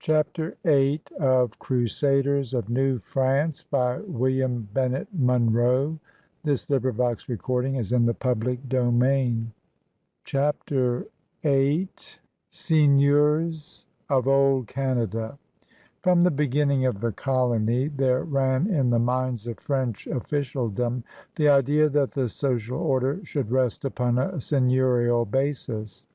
Chapter 8 of Crusaders of New France by William Bennett Munro. This recording is in the public domain. Chapter 8 Seigneurs of Old Canada. From the beginning of the colony, there ran in the minds of French officialdom the idea that the social order should rest upon a seigneurial basis.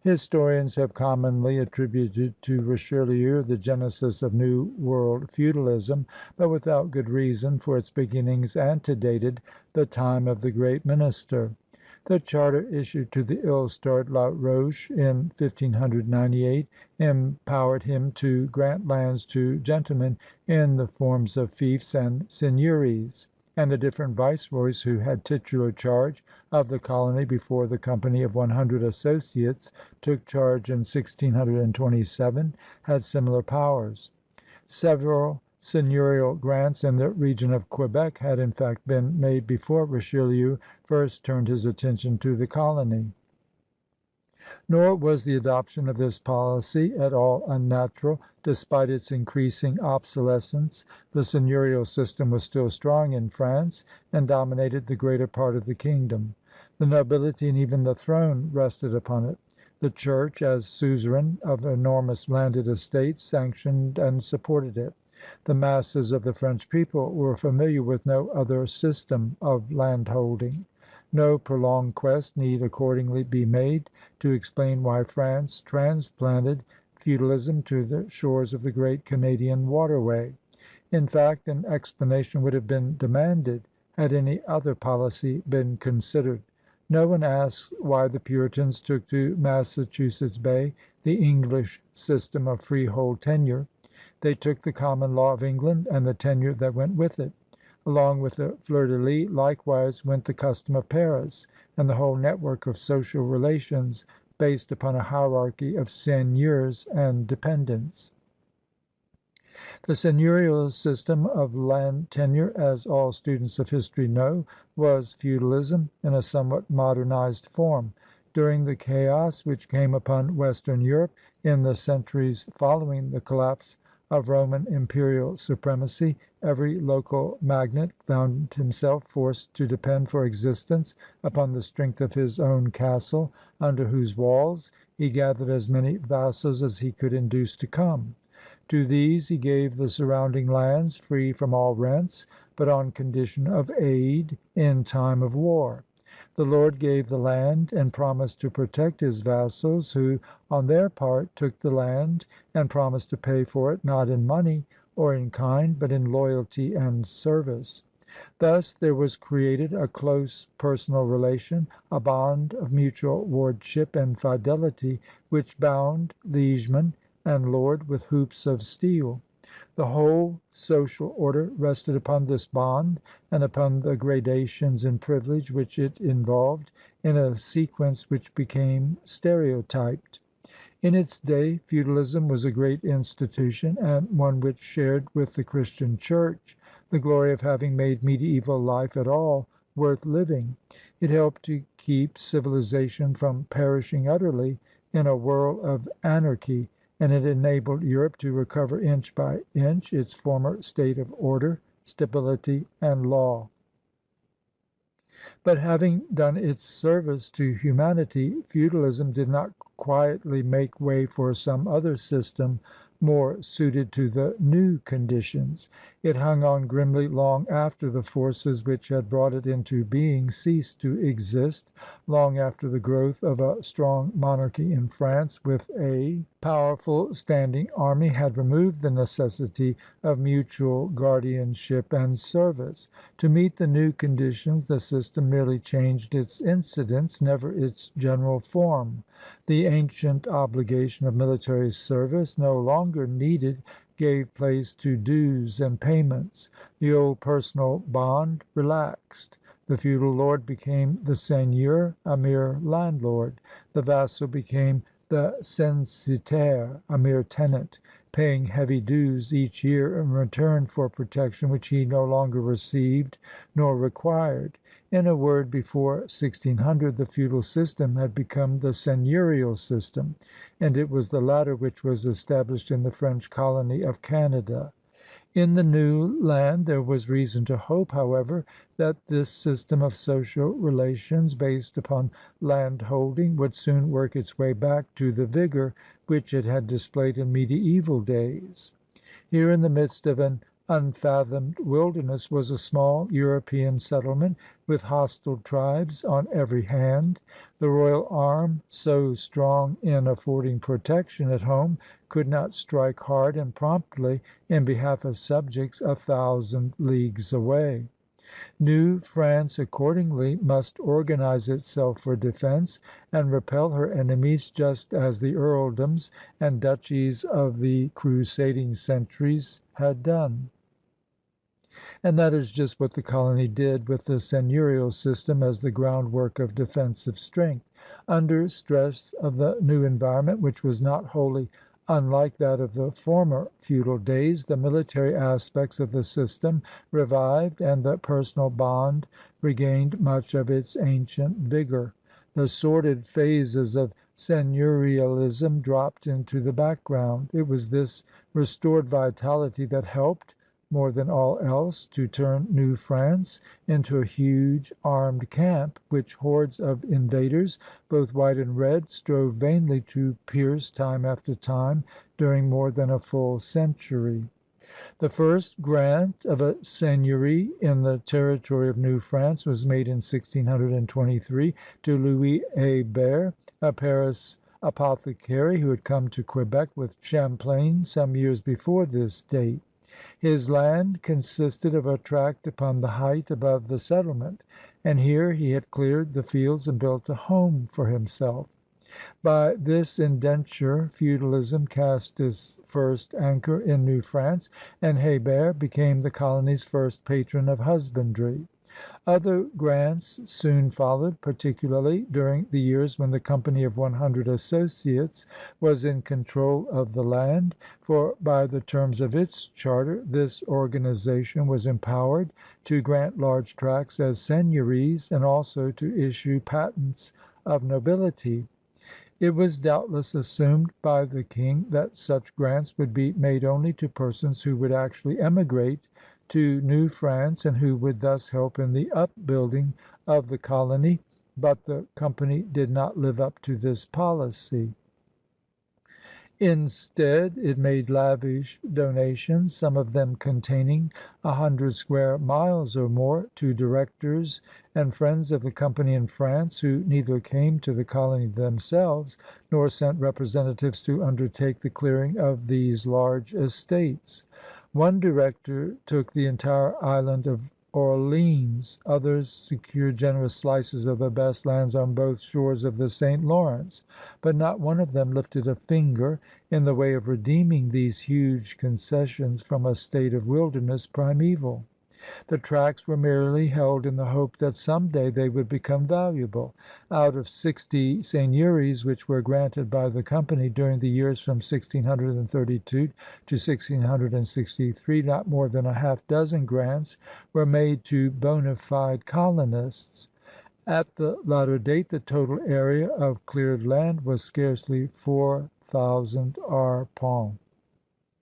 Historians have commonly attributed to Richelieu the genesis of New World feudalism, but without good reason, for its beginnings antedated the time of the great minister. The charter issued to the ill-starred La Roche in 1598 empowered him to grant lands to gentlemen in the forms of fiefs and seigneuries, and the different viceroys who had titular charge of the colony before the Company of 100 Associates took charge in 1627 had similar powers. Several seigneurial grants in the region of Quebec had in fact been made before Richelieu first turned his attention to the colony. Nor was the adoption of this policy at all unnatural. Despite its increasing obsolescence, the seigneurial system was still strong in France and dominated the greater part of the kingdom. The nobility and even the throne rested upon it. The Church, as suzerain of enormous landed estates, sanctioned and supported it. The masses of the French people were familiar with no other system of landholding. No prolonged quest need accordingly be made to explain why France transplanted feudalism to the shores of the great Canadian waterway. In fact, an explanation would have been demanded had any other policy been considered. No one asks why the Puritans took to Massachusetts Bay the English system of freehold tenure. They took the common law of England and the tenure that went with it. Along with the fleur-de-lis likewise went the custom of Paris and the whole network of social relations based upon a hierarchy of seigneurs and dependents. The seigneurial system of land tenure, as all students of history know, was feudalism in a somewhat modernized form. During the chaos which came upon Western Europe in the centuries following the collapse of Roman imperial supremacy, every local magnate found himself forced to depend for existence upon the strength of his own castle, under whose walls he gathered as many vassals as he could induce to come. To these he gave the surrounding lands free from all rents, but on condition of aid in time of war. The lord gave the land and promised to protect his vassals, who, on their part, took the land and promised to pay for it not in money or in kind, but in loyalty and service. Thus there was created a close personal relation, a bond of mutual wardship and fidelity, which bound liegeman and lord with hoops of steel. The whole social order rested upon this bond and upon the gradations in privilege which it involved, in a sequence which became stereotyped. In its day feudalism was a great institution and one which shared with the Christian Church the glory of having made mediaeval life at all worth living. It helped to keep civilization from perishing utterly in a whirl of anarchy, and it enabled Europe to recover inch by inch its former state of order, stability, and law. But having done its service to humanity, feudalism did not quietly make way for some other system more suited to the new conditions. It hung on grimly long after the forces which had brought it into being ceased to exist, long after the growth of a strong monarchy in France with a powerful standing army had removed the necessity of mutual guardianship and service. To meet the new conditions, the system merely changed its incidents, never its general form. The ancient obligation of military service, no longer needed, gave place to dues and payments. The old personal bond relaxed. The feudal lord became the seigneur, a mere landlord. The vassal became the censitaire, a mere tenant. paying heavy dues each year in return for protection which he no longer received nor required. In a word, before 1600 the feudal system had become the seigneurial system, and it was the latter which was established in the French colony of Canada. In the new land there was reason to hope, however, that this system of social relations based upon landholding would soon work its way back to the vigor which it had displayed in mediaeval days. Here in the midst of an unfathomed wilderness was a small European settlement with hostile tribes on every hand. The royal arm, so strong in affording protection at home, could not strike hard and promptly in behalf of subjects 1,000 leagues away. New France accordingly must organize itself for defense and repel her enemies, just as the earldoms and duchies of the crusading centuries had done. And that is just what the colony did, with the seigneurial system as the groundwork of defensive strength. Under stress of the new environment, which was not wholly unlike that of the former feudal days, the military aspects of the system revived and the personal bond regained much of its ancient vigor. The sordid phases of seigneurialism dropped into the background. It was this restored vitality that helped, more than all else, to turn New France into a huge armed camp, which hordes of invaders, both white and red, strove vainly to pierce time after time during more than a full century. The first grant of a seigneury in the territory of New France was made in 1623 to Louis Hébert, a Paris apothecary who had come to Quebec with Champlain some years before this date. His land consisted of a tract upon the height above the settlement, and here he had cleared the fields and built a home for himself. By this indenture feudalism cast its first anchor in New France, and Hébert became the colony's first patron of husbandry. Other grants soon followed, particularly during the years when the Company of 100 Associates was in control of the land, for by the terms of its charter this organization was empowered to grant large tracts as seigneuries and also to issue patents of nobility. It was doubtless assumed by the King that such grants would be made only to persons who would actually emigrate to New France and who would thus help in the upbuilding of the colony, but the Company did not live up to this policy. Instead, it made lavish donations, some of them containing 100 square miles or more, to directors and friends of the Company in France, who neither came to the colony themselves nor sent representatives to undertake the clearing of these large estates. One director took the entire island of Orleans. Others secured generous slices of the best lands on both shores of the St. Lawrence. But not one of them lifted a finger in the way of redeeming these huge concessions from a state of wilderness primeval. The tracts were merely held in the hope that some day they would become valuable. Out of 60 seigneuries which were granted by the Company during the years from 1632 to 1663, not more than a half dozen grants were made to bona fide colonists. At the latter date the total area of cleared land was scarcely 4,000 arpents.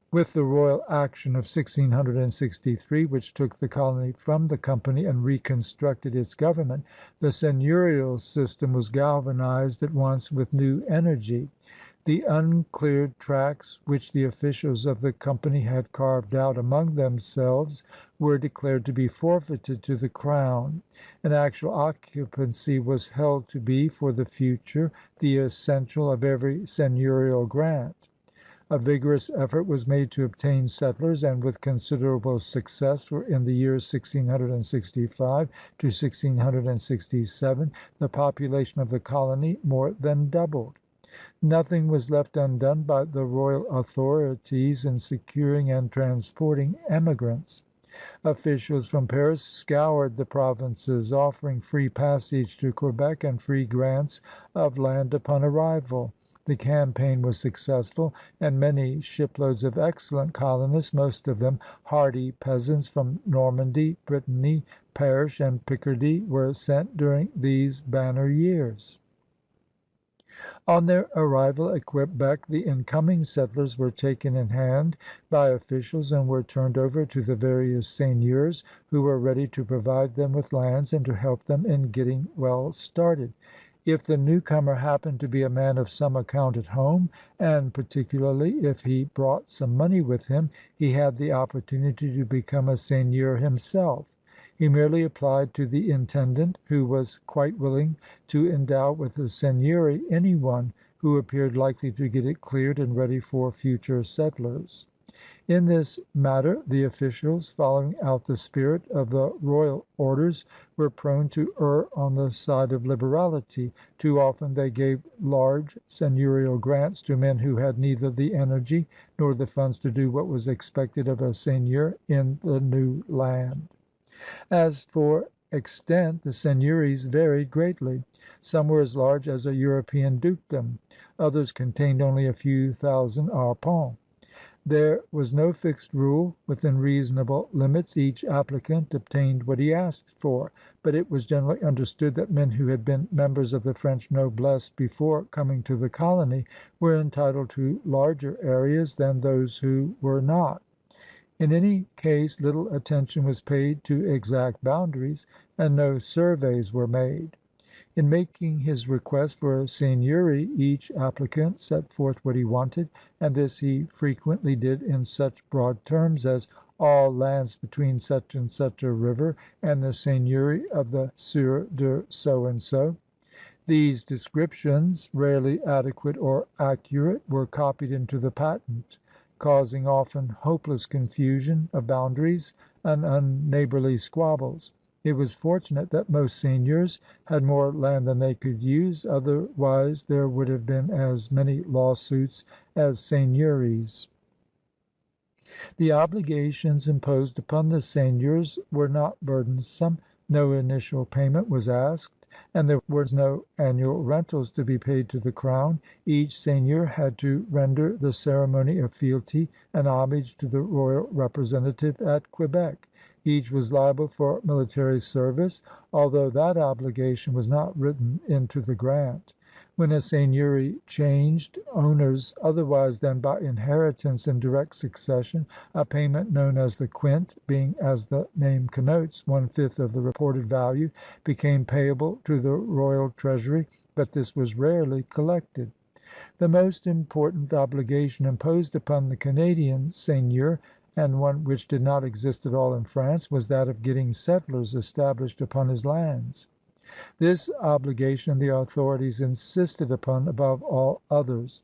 With the royal action of 1663, which took the colony from the Company and reconstructed its government, the seigneurial system was galvanized at once with new energy. The uncleared tracts which the officials of the Company had carved out among themselves were declared to be forfeited to the Crown, and actual occupancy was held to be, for the future, the essential of every seigneurial grant. A vigorous effort was made to obtain settlers, and with considerable success, for in the years 1665 to 1667 the population of the colony more than doubled. Nothing was left undone by the royal authorities in securing and transporting emigrants. Officials from Paris scoured the provinces, offering free passage to Quebec and free grants of land upon arrival. The campaign was successful, and many shiploads of excellent colonists, most of them hardy peasants from Normandy, Brittany, Perche, and Picardy, were sent during these banner years. On their arrival at Quebec the incoming settlers were taken in hand by officials and were turned over to the various seigneurs, who were ready to provide them with lands and to help them in getting well started. If the newcomer happened to be a man of some account at home, and particularly if he brought some money with him, he had the opportunity to become a seigneur himself. He merely applied to the intendant, who was quite willing to endow with a seigneury any one who appeared likely to get it cleared and ready for future settlers. In this matter the officials, following out the spirit of the royal orders, were prone to err on the side of liberality. Too often they gave large seigneurial grants to men who had neither the energy nor the funds to do what was expected of a seigneur in the new land. As for extent, the seigneuries varied greatly. Some were as large as a European dukedom. Others contained only a few thousand arpents. There was no fixed rule. Within reasonable limits each applicant obtained what he asked for, but it was generally understood that men who had been members of the French noblesse before coming to the colony were entitled to larger areas than those who were not. In any case little attention was paid to exact boundaries, and no surveys were made. In making his request for a seigneury each applicant set forth what he wanted, and this he frequently did in such broad terms as all lands between such and such a river and the seigneury of the Sieur de So and so. These descriptions, rarely adequate or accurate, were copied into the patent, causing often hopeless confusion of boundaries and unneighborly squabbles. It was fortunate that most seigneurs had more land than they could use, otherwise there would have been as many lawsuits as seigneuries. The obligations imposed upon the seigneurs were not burdensome. No initial payment was asked, and there were no annual rentals to be paid to the Crown. Each seigneur had to render the ceremony of fealty and homage to the royal representative at Quebec. Each was liable for military service, although that obligation was not written into the grant. When a seigneury changed owners otherwise than by inheritance in direct succession, a payment known as the quint, being, as the name connotes, 1/5 of the reported value, became payable to the royal treasury, but this was rarely collected. The most important obligation imposed upon the Canadian seigneur, and one which did not exist at all in France, was that of getting settlers established upon his lands. This obligation the authorities insisted upon above all others.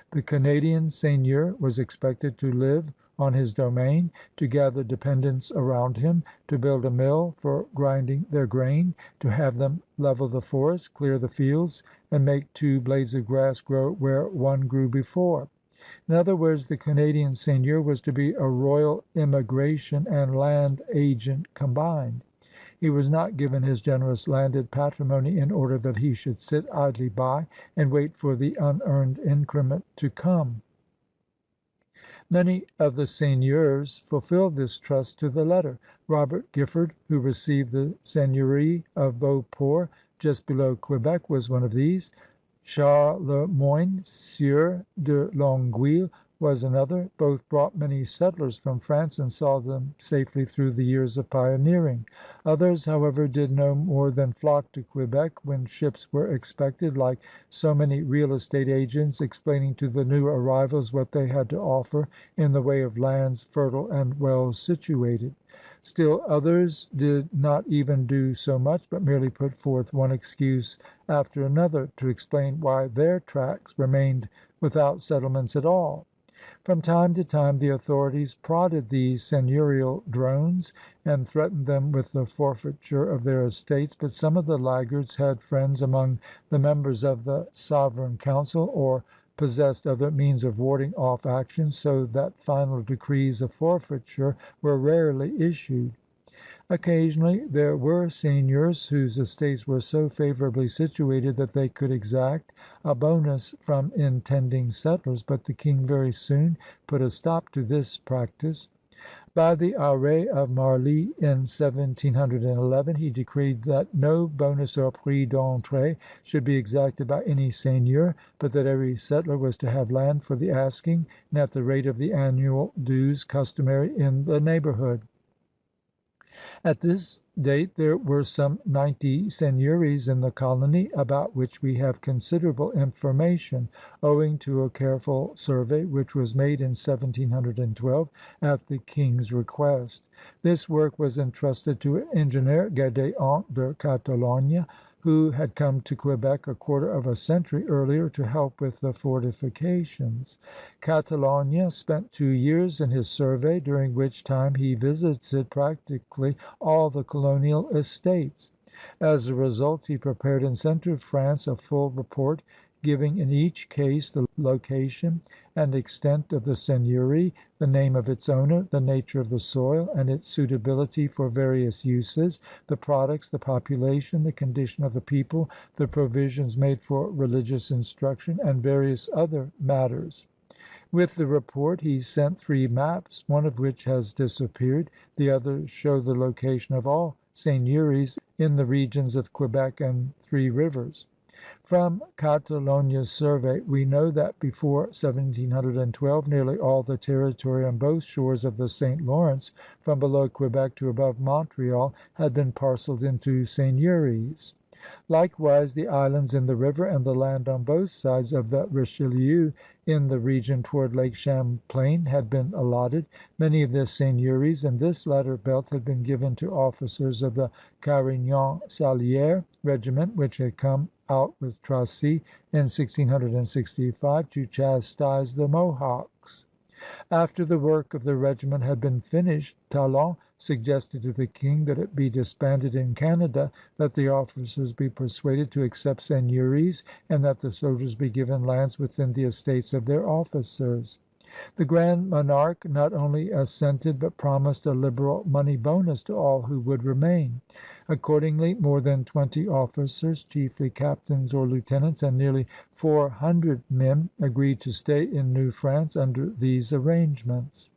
The Canadian seigneur was expected to live on his domain, to gather dependents around him, to build a mill for grinding their grain, to have them level the forests, clear the fields, and make 2 blades of grass grow where 1 grew before. In other words, the Canadian seigneur was to be a royal immigration and land agent combined. He was not given his generous landed patrimony in order that he should sit idly by and wait for the unearned increment to come. Many of the seigneurs fulfilled this trust to the letter. Robert Giffard, who received the seigneury of Beauport, just below Quebec, was one of these. Charles Le Moyne, Sieur de Longueuil, was another. Both brought many settlers from France and saw them safely through the years of pioneering. Others, however, did no more than flock to Quebec when ships were expected, like so many real estate agents explaining to the new arrivals what they had to offer in the way of lands fertile and well situated. Still others did not even do so much, but merely put forth one excuse after another to explain why their tracts remained without settlements at all. From time to time the authorities prodded these seigneurial drones and threatened them with the forfeiture of their estates, but some of the laggards had friends among the members of the Sovereign Council or possessed other means of warding off action, so that final decrees of forfeiture were rarely issued. Occasionally there were seigneurs whose estates were so favorably situated that they could exact a bonus from intending settlers, but the king very soon put a stop to this practice. By the arrêt of Marly in 1711 he decreed that no bonus or prix d'entrée should be exacted by any seigneur, but that every settler was to have land for the asking and at the rate of the annual dues customary in the neighborhood. At this date there were some 90 seigneuries in the colony, about which we have considerable information, owing to a careful survey which was made in 1712 at the king's request. This work was entrusted to engineer Gédéon de Catalogne, who had come to Quebec a quarter of a century earlier to help with the fortifications. Catalogne spent 2 years in his survey, during which time he visited practically all the colonial estates. As a result, he prepared and sent to France a full report giving in each case the location and extent of the seigneury, the name of its owner, the nature of the soil and its suitability for various uses, the products, the population, the condition of the people, the provisions made for religious instruction, and various other matters. With the report he sent 3 maps, one of which has disappeared. The others show the location of all seigneuries in the regions of Quebec and Three Rivers. From Catalogne's survey we know that before 1712 nearly all the territory on both shores of the St. Lawrence, from below Quebec to above Montreal, had been parceled into seigneuries. Likewise the islands in the river and the land on both sides of the Richelieu in the region toward Lake Champlain had been allotted. Many of the seigneuries in this latter belt had been given to officers of the Carignan-Salieres regiment, which had come out with Tracy in 1665 to chastise the Mohawks. After the work of the regiment had been finished, Talon suggested to the king that it be disbanded in Canada, that the officers be persuaded to accept seigneuries, and that the soldiers be given lands within the estates of their officers. The Grand Monarque not only assented but promised a liberal money bonus to all who would remain. Accordingly more than 20 officers, chiefly captains or lieutenants, and nearly 400 men agreed to stay in New France under these arrangements.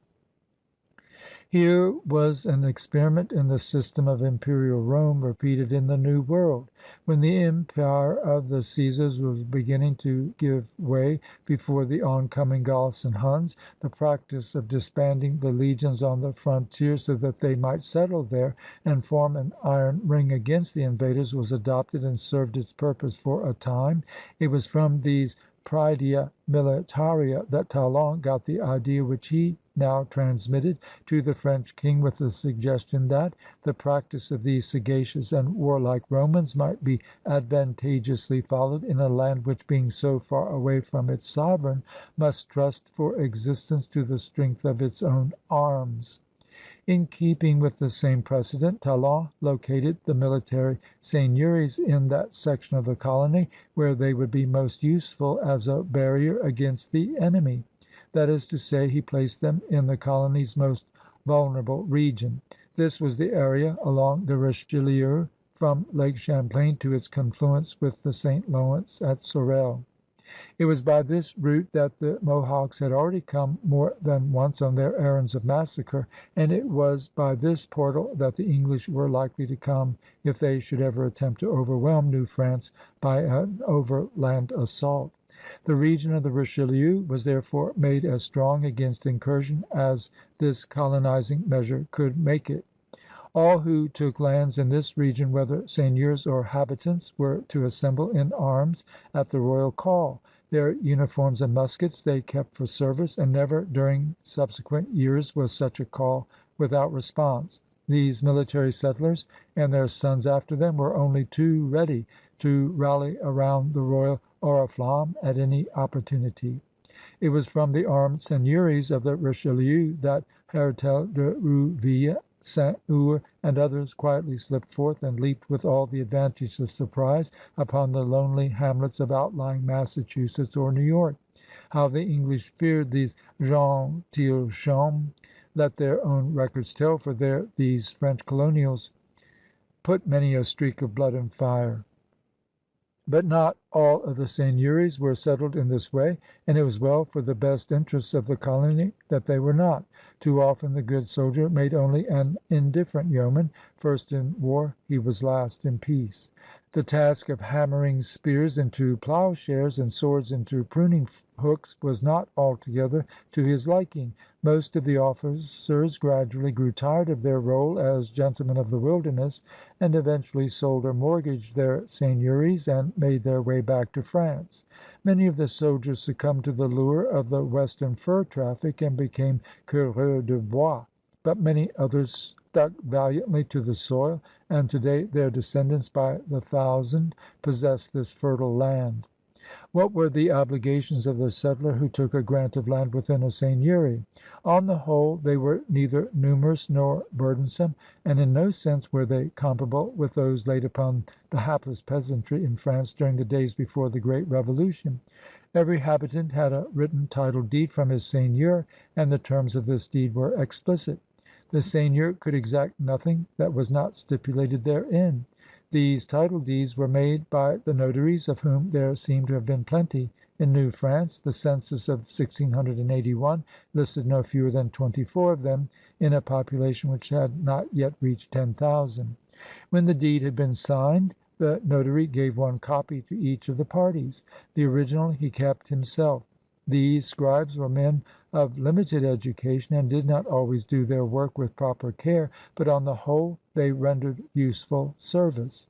Here was an experiment in the system of imperial Rome repeated in the New World. When the empire of the Caesars was beginning to give way before the oncoming Goths and Huns, the practice of disbanding the legions on the frontier so that they might settle there and form an iron ring against the invaders was adopted and served its purpose for a time. It was from these praedia militaria that Talon got the idea which he now transmitted to the French king, with the suggestion that the practice of these sagacious and warlike Romans might be advantageously followed in a land which, being so far away from its sovereign, must trust for existence to the strength of its own arms. In keeping with the same precedent, Talon located the military seigneuries in that section of the colony where they would be most useful as a barrier against the enemy. That is to say, he placed them in the colony's most vulnerable region. This was the area along the Richelieu from Lake Champlain to its confluence with the St. Lawrence at Sorel. It was by this route that the Mohawks had already come more than once on their errands of massacre, and it was by this portal that the English were likely to come if they should ever attempt to overwhelm New France by an overland assault. The region of the Richelieu was therefore made as strong against incursion as this colonizing measure could make it. All who took lands in this region, whether seigneurs or habitants, were to assemble in arms at the royal call. Their uniforms and muskets they kept for service, and never during subsequent years was such a call without response. These military settlers, and their sons after them, were only too ready to rally around the royal oriflamme at any opportunity. It was from the armed seigneuries of the Richelieu that Hertel de Rouville, Saint-Ours, and others quietly slipped forth and leaped with all the advantage of surprise upon the lonely hamlets of outlying Massachusetts or New York. How the English feared these gentilshommes let their own records tell, for there these French colonials put many a streak of blood and fire. But not all of the seigneuries were settled in this way, and it was well for the best interests of the colony that they were not. Too often the good soldier made only an indifferent yeoman. First in war, he was last in peace. The task of hammering spears into ploughshares and swords into pruning hooks was not altogether to his liking. Most of the officers gradually grew tired of their role as gentlemen of the wilderness, and eventually sold or mortgaged their seigneuries and made their way back to France. Many of the soldiers succumbed to the lure of the western fur traffic and became coureurs de bois, but many others stuck valiantly to the soil, and today their descendants by the thousand possess this fertile land. What were the obligations of the settler who took a grant of land within a seigneury? On the whole, they were neither numerous nor burdensome, and in no sense were they comparable with those laid upon the hapless peasantry in France during the days before the Great Revolution. Every habitant had a written title deed from his seigneur, and the terms of this deed were explicit. The seigneur could exact nothing that was not stipulated therein. These title deeds were made by the notaries, of whom there seem to have been plenty in New France. The census of 1681 listed no fewer than 24 of them in a population which had not yet reached 10,000. When the deed had been signed, the notary gave one copy to each of the parties. The original he kept himself. These scribes were men of limited education and did not always do their work with proper care, but on the whole they rendered useful service.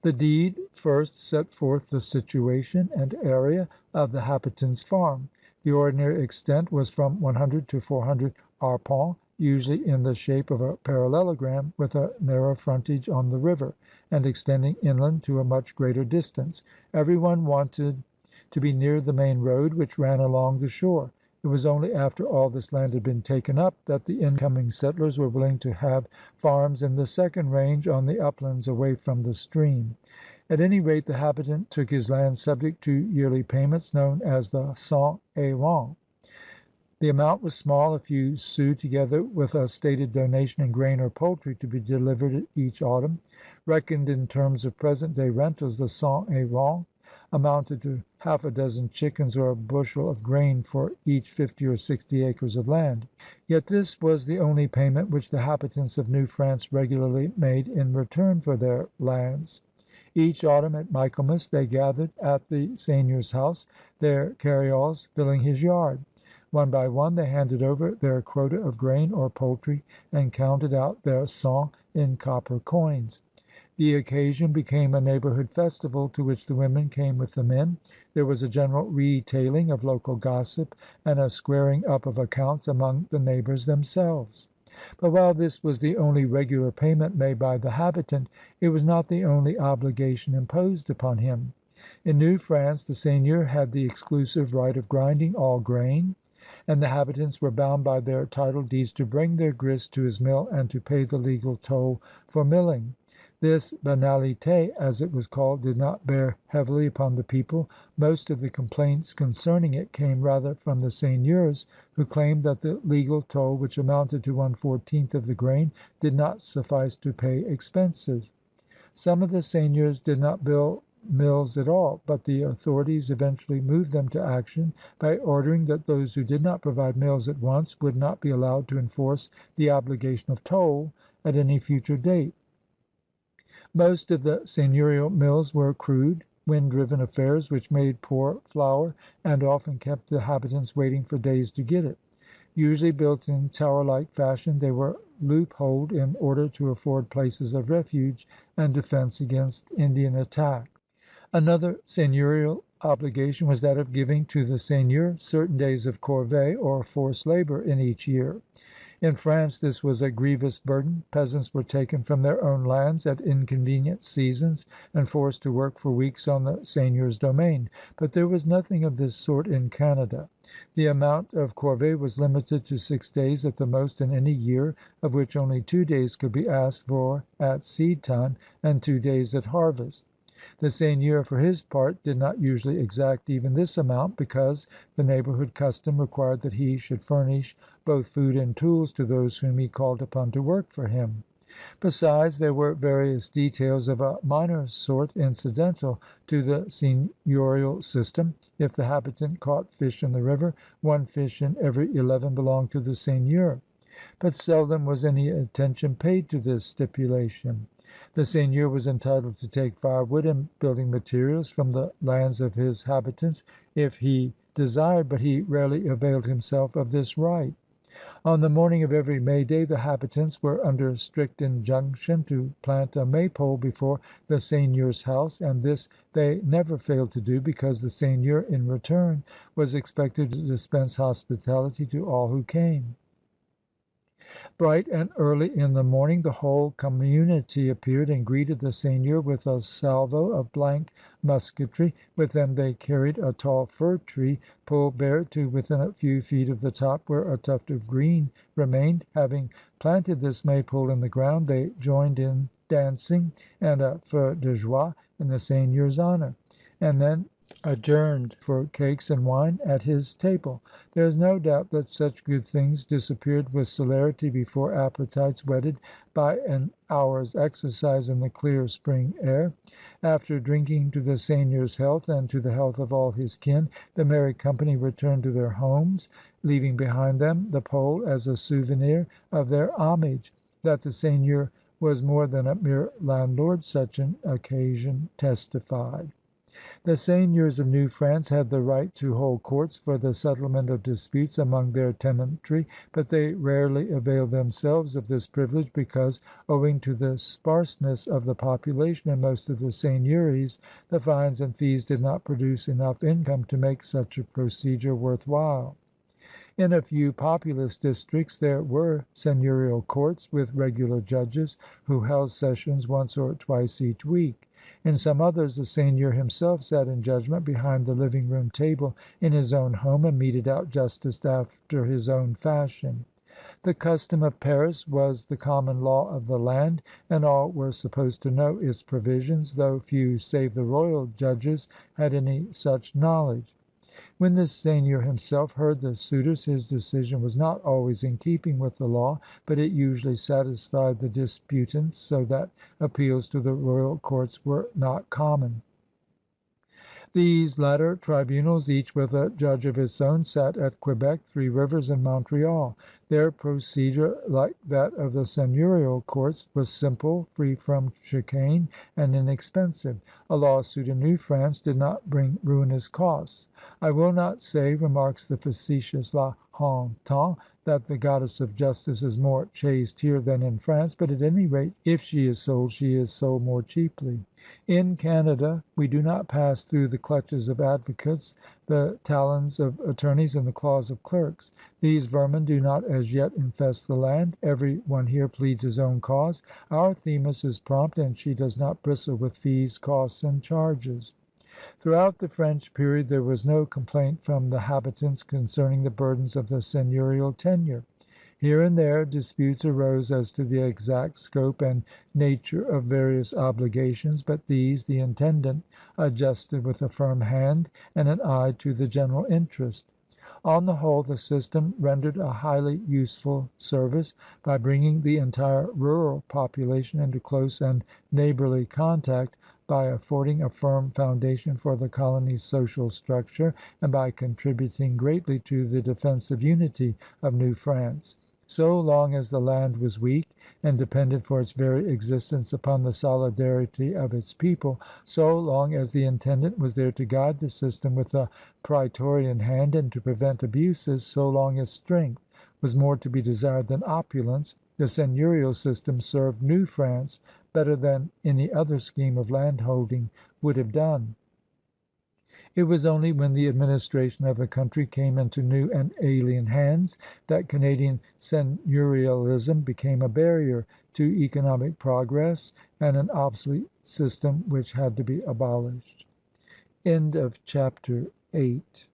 The deed first set forth the situation and area of the habitant's farm. The ordinary extent was from 100 to 400 arpents, usually in the shape of a parallelogram with a narrow frontage on the river, and extending inland to a much greater distance. Every one wanted to be near the main road which ran along the shore. It was only after all this land had been taken up that the incoming settlers were willing to have farms in the second range on the uplands away from the stream. At any rate, the habitant took his land subject to yearly payments known as the cens et rentes. The amount was small, a few sous, together with a stated donation in grain or poultry to be delivered each autumn. Reckoned in terms of present-day rentals, the cens et rentes amounted to half a dozen chickens or a bushel of grain for each 50 or 60 acres of land. Yet this was the only payment which the habitants of New France regularly made in return for their lands. Each autumn at Michaelmas they gathered at the seigneur's house, their carryalls filling his yard. One by one they handed over their quota of grain or poultry and counted out their cens in copper coins. The occasion became a neighborhood festival to which the women came with the men. There was a general retailing of local gossip and a squaring up of accounts among the neighbors themselves. But while this was the only regular payment made by the habitant, it was not the only obligation imposed upon him. In New France the seigneur had the exclusive right of grinding all grain, and the habitants were bound by their title deeds to bring their grist to his mill and to pay the legal toll for milling. This banalité, as it was called, did not bear heavily upon the people. Most of the complaints concerning it came rather from the seigneurs, who claimed that the legal toll, which amounted to 1/14 of the grain, did not suffice to pay expenses. Some of the seigneurs did not build mills at all, but the authorities eventually moved them to action by ordering that those who did not provide mills at once would not be allowed to enforce the obligation of toll at any future date. Most of the seigneurial mills were crude, wind-driven affairs which made poor flour and often kept the habitants waiting for days to get it. Usually built in tower-like fashion, they were loopholed in order to afford places of refuge and defense against Indian attack. Another seigneurial obligation was that of giving to the seigneur certain days of corvée or forced labor in each year. In France this was a grievous burden. Peasants were taken from their own lands at inconvenient seasons and forced to work for weeks on the seigneur's domain. But there was nothing of this sort in Canada. The amount of corvée was limited to 6 days at the most in any year, of which only 2 days could be asked for at seed time and 2 days at harvest. The seigneur, for his part, did not usually exact even this amount, because the neighborhood custom required that he should furnish both food and tools to those whom he called upon to work for him. Besides, there were various details of a minor sort incidental to the seigneurial system. If the habitant caught fish in the river, one fish in every 11 belonged to the seigneur. But seldom was any attention paid to this stipulation. The seigneur was entitled to take firewood and building materials from the lands of his habitants if he desired, but he rarely availed himself of this right. On the morning of every May Day the habitants were under strict injunction to plant a maypole before the seigneur's house, and this they never failed to do, because the seigneur in return was expected to dispense hospitality to all who came. Bright and early in the morning the whole community appeared and greeted the seigneur with a salvo of blank musketry. With them they carried a tall fir tree pulled bare to within a few feet of the top, where a tuft of green remained. Having planted this maypole in the ground, they joined in dancing and a feu de joie in the seigneur's honor, and then adjourned for cakes and wine at his table. There is no doubt that such good things disappeared with celerity before appetites whetted by an hour's exercise in the clear spring air. After drinking to the seigneur's health and to the health of all his kin, the merry company returned to their homes, leaving behind them the pole as a souvenir of their homage. That the seigneur was more than a mere landlord, such an occasion testified. The seigneurs of New France had the right to hold courts for the settlement of disputes among their tenantry, but they rarely availed themselves of this privilege because, owing to the sparseness of the population in most of the seigneuries, the fines and fees did not produce enough income to make such a procedure worth while. In a few populous districts there were seigneurial courts with regular judges, who held sessions once or twice each week. In some others the seigneur himself sat in judgment behind the living room table in his own home, and meted out justice after his own fashion. The custom of Paris was the common law of the land, and all were supposed to know its provisions, though few save the royal judges had any such knowledge. When the seigneur himself heard the suitors, his decision was not always in keeping with the law, but it usually satisfied the disputants, so that appeals to the royal courts were not common. These latter tribunals, each with a judge of its own, sat at Quebec, Three Rivers, and Montreal. Their procedure, like that of the seigneurial courts, was simple, free from chicane, and inexpensive. A lawsuit in New France did not bring ruinous costs. "I will not say," remarks the facetious La Hontan, "that the goddess of justice is more chaste here than in France, but at any rate, if she is sold more cheaply." In Canada we do not pass through the clutches of advocates, the talons of attorneys, and the claws of clerks. These vermin do not as yet infest the land. Every one here pleads his own cause. Our Themis is prompt, and she does not bristle with fees, costs, and charges. Throughout the French period there was no complaint from the habitants concerning the burdens of the seigneurial tenure. Here and there disputes arose as to the exact scope and nature of various obligations, but these the intendant adjusted with a firm hand and an eye to the general interest. On the whole, the system rendered a highly useful service by bringing the entire rural population into close and neighborly contact, by affording a firm foundation for the colony's social structure, and by contributing greatly to the defensive unity of New France. So long as the land was weak and depended for its very existence upon the solidarity of its people, so long as the intendant was there to guide the system with a praetorian hand and to prevent abuses, so long as strength was more to be desired than opulence, the seigneurial system served New France better than any other scheme of landholding would have done. It was only when the administration of the country came into new and alien hands that Canadian seigneurialism became a barrier to economic progress and an obsolete system which had to be abolished. Chapter 8.